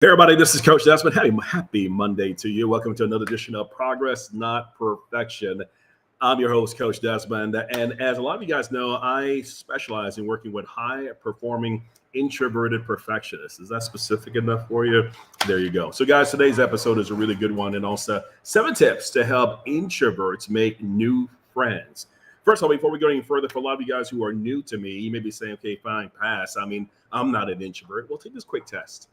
Hey everybody, this is Coach Desmond. Happy Monday to you. Welcome to another edition of Progress, Not Perfection. I'm your host, Coach Desmond. And as a lot of you guys know, I specialize in working with high-performing introverted perfectionists. Is that specific enough for you? There you go. So guys, today's episode is a really good one, and also 7 tips to help introverts make new friends. First of all, before we go any further, for a lot of you guys who are new to me, you may be saying, okay, fine, pass. I'm not an introvert. Well, take this quick test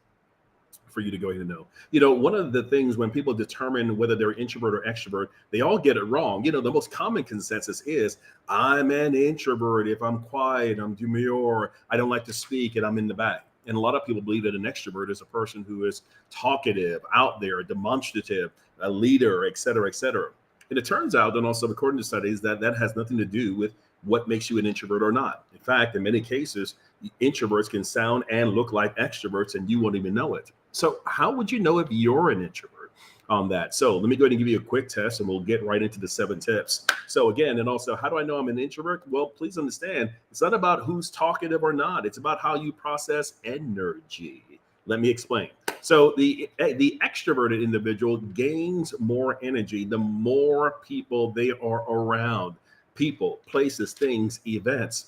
for you to go ahead and know. One of the things when people determine whether they're introvert or extrovert, they all get it wrong. The most common consensus is I'm an introvert. If I'm quiet, I'm demure, I don't like to speak, and I'm in the back. And a lot of people believe that an extrovert is a person who is talkative, out there, demonstrative, a leader, et cetera, et cetera. And it turns out, and also according to studies, that has nothing to do with what makes you an introvert or not. In fact, in many cases, introverts can sound and look like extroverts, and you won't even know it. So how would you know if you're an introvert on that? So let me go ahead and give you a quick test, and we'll get right into the 7 tips. So again, and also, how do I know I'm an introvert? Well, please understand, it's not about who's talkative or not. It's about how you process energy. Let me explain. So the extroverted individual gains more energy the more people they are around. People, places, things, events.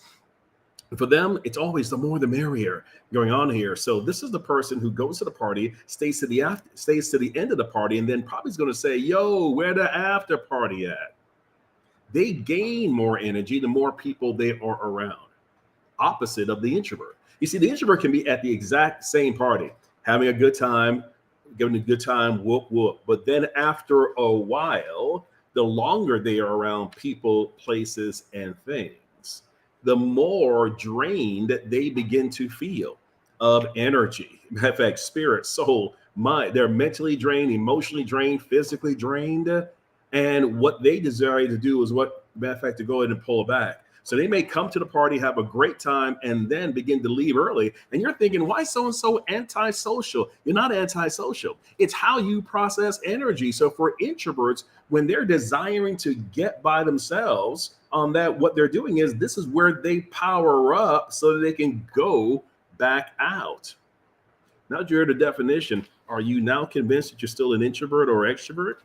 For them, it's always the more the merrier going on here. So this is the person who goes to the party, stays to the end of the party, and then probably is going to say, "Yo, where the after party at?" They gain more energy the more people they are around. Opposite of the introvert. You see, the introvert can be at the exact same party, having a good time, giving a good time, whoop whoop. But then after a while, the longer they are around people, places, and things, the more drained they begin to feel of energy. Matter of fact, spirit, soul, mind. They're mentally drained, emotionally drained, physically drained. And what they desire to do is matter of fact, to go ahead and pull back. So they may come to the party, have a great time, and then begin to leave early. And you're thinking, why so-and-so antisocial? You're not antisocial. It's how you process energy. So for introverts, when they're desiring to get by themselves on that, what they're doing is this is where they power up so that they can go back out. Now that you heard the definition, are you now convinced that you're still an introvert or extrovert?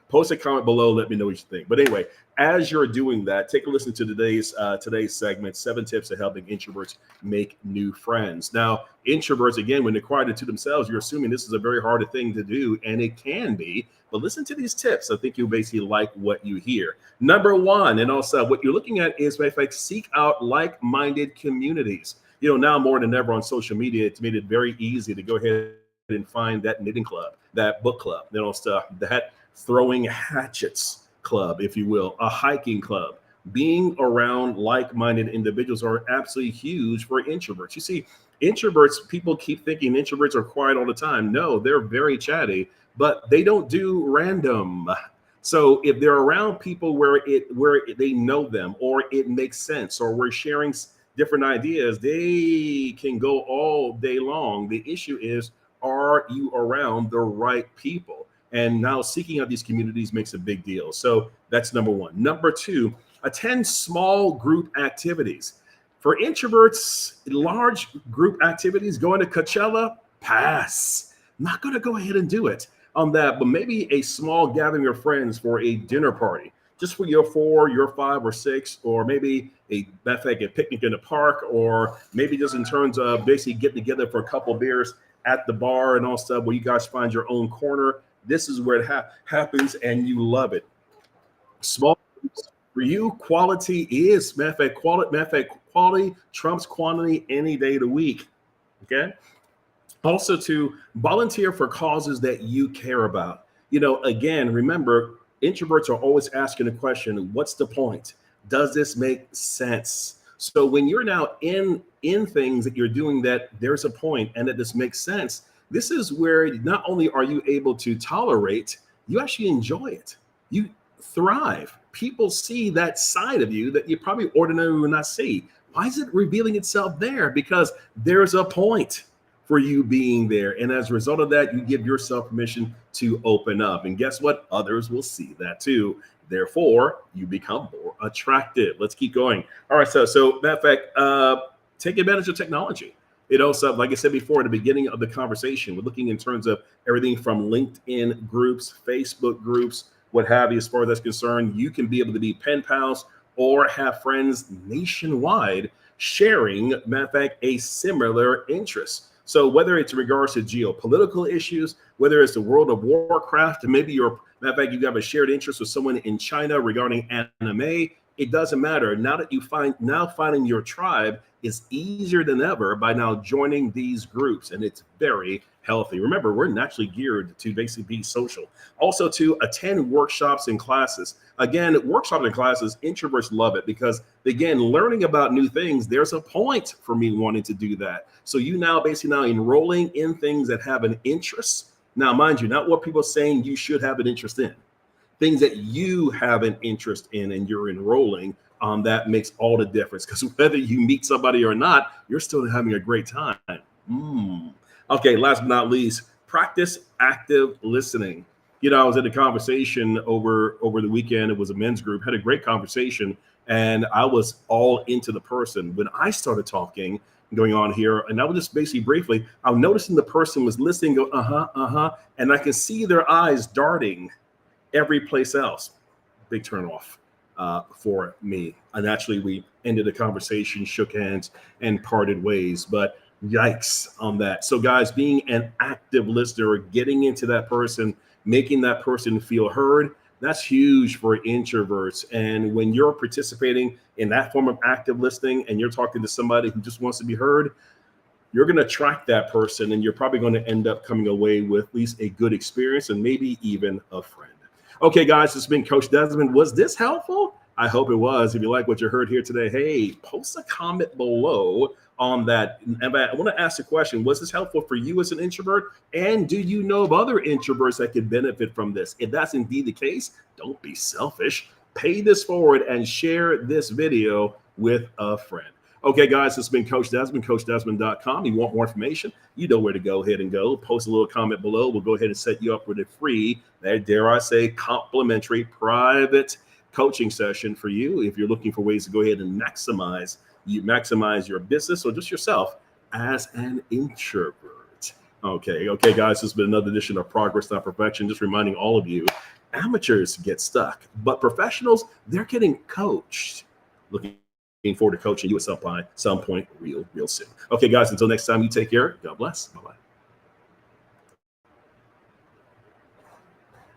Post a comment below. Let me know what you think. But anyway, as you're doing that, take a listen to today's segment, 7 tips to helping introverts make new friends. Now, introverts, again, when they're quiet to themselves, you're assuming this is a very hard thing to do, and it can be. But listen to these tips. I think you'll basically like what you hear. Number 1, and also what you're looking at is, in fact, seek out like-minded communities. Now more than ever on social media, it's made it very easy to go ahead and find that knitting club, that book club, stuff, that throwing hatchets club, if you will, a hiking club. Being around like-minded individuals are absolutely huge for introverts. You see, introverts, people keep thinking introverts are quiet all the time. No, they're very chatty, but they don't do random. So if they're around people where they know them, or it makes sense, or we're sharing different ideas, they can go all day long. The issue is, are you around the right people? And now seeking out these communities makes a big deal. So that's number 1. Number 2, attend small group activities. For introverts, large group activities, going to Coachella, pass. Not going to go ahead and do it on that, but maybe a small gathering of friends for a dinner party, just for your 4, your 5, or 6, or maybe a picnic in the park, or maybe just in terms of basically getting together for a couple of beers at the bar and all stuff, where you guys find your own corner. This is where it happens, and you love it. Small groups for you, quality is quality trumps quantity any day of the week. Okay. Also, to volunteer for causes that you care about. Again, remember, introverts are always asking the question, what's the point? Does this make sense? So when you're now in things that you're doing that there's a point and that this makes sense, this is where not only are you able to tolerate, you actually enjoy it. You thrive. People see that side of you that you probably ordinarily would not see. Why is it revealing itself there? Because there's a point for you being there. And as a result of that, you give yourself permission to open up. And guess what? Others will see that too. Therefore, you become more attractive. Let's keep going. All right. So matter of fact, take advantage of technology. It also, like I said before, at the beginning of the conversation, we're looking in terms of everything from LinkedIn groups, Facebook groups, what have you. As far as that's concerned, you can be able to be pen pals or have friends nationwide sharing, matter of fact, a similar interest. So whether it's in regards to geopolitical issues, whether it's the World of Warcraft, maybe you're, matter of fact, you have a shared interest with someone in China regarding anime, it doesn't matter. Now that you finding your tribe is easier than ever by now joining these groups, and it's very healthy. Remember, we're naturally geared to basically be social. Also, to attend workshops and classes. Again, workshops and classes, introverts love it because, again, learning about new things, there's a point for me wanting to do that. So you now basically now enrolling in things that have an interest. Now, mind you, not what people are saying you should have an interest in, things that you have an interest in and you're enrolling, that makes all the difference, because whether you meet somebody or not, you're still having a great time. Okay, last but not least, practice active listening. I was in a conversation over the weekend. It was a men's group, had a great conversation, and I was all into the person. When I started talking, going on here, and I was just basically briefly, I was noticing the person was listening, go, and I can see their eyes darting every place else. Big turn off for me. And actually, we ended the conversation, shook hands, and parted ways. But yikes on that. So, guys, being an active listener, getting into that person, making that person feel heard, that's huge for introverts. And when you're participating in that form of active listening and you're talking to somebody who just wants to be heard, you're going to attract that person, and you're probably going to end up coming away with at least a good experience and maybe even a friend. Okay, guys, this has been Coach Desmond. Was this helpful? I hope it was. If you like what you heard here today, hey, post a comment below on that. And I want to ask a question. Was this helpful for you as an introvert? And do you know of other introverts that could benefit from this? If that's indeed the case, don't be selfish. Pay this forward and share this video with a friend. Okay, guys, this has been Coach Desmond, CoachDesmond.com. You want more information? You know where to go ahead and go. Post a little comment below. We'll go ahead and set you up with a free, dare I say, complimentary private coaching session for you if you're looking for ways to go ahead and maximize your business or just yourself as an introvert. Okay, guys, this has been another edition of Progress Not Perfection. Just reminding all of you, amateurs get stuck, but professionals, they're getting coached. Looking forward to coaching you at some point real soon. Okay, guys, until next time, you take care. God bless. Bye-bye.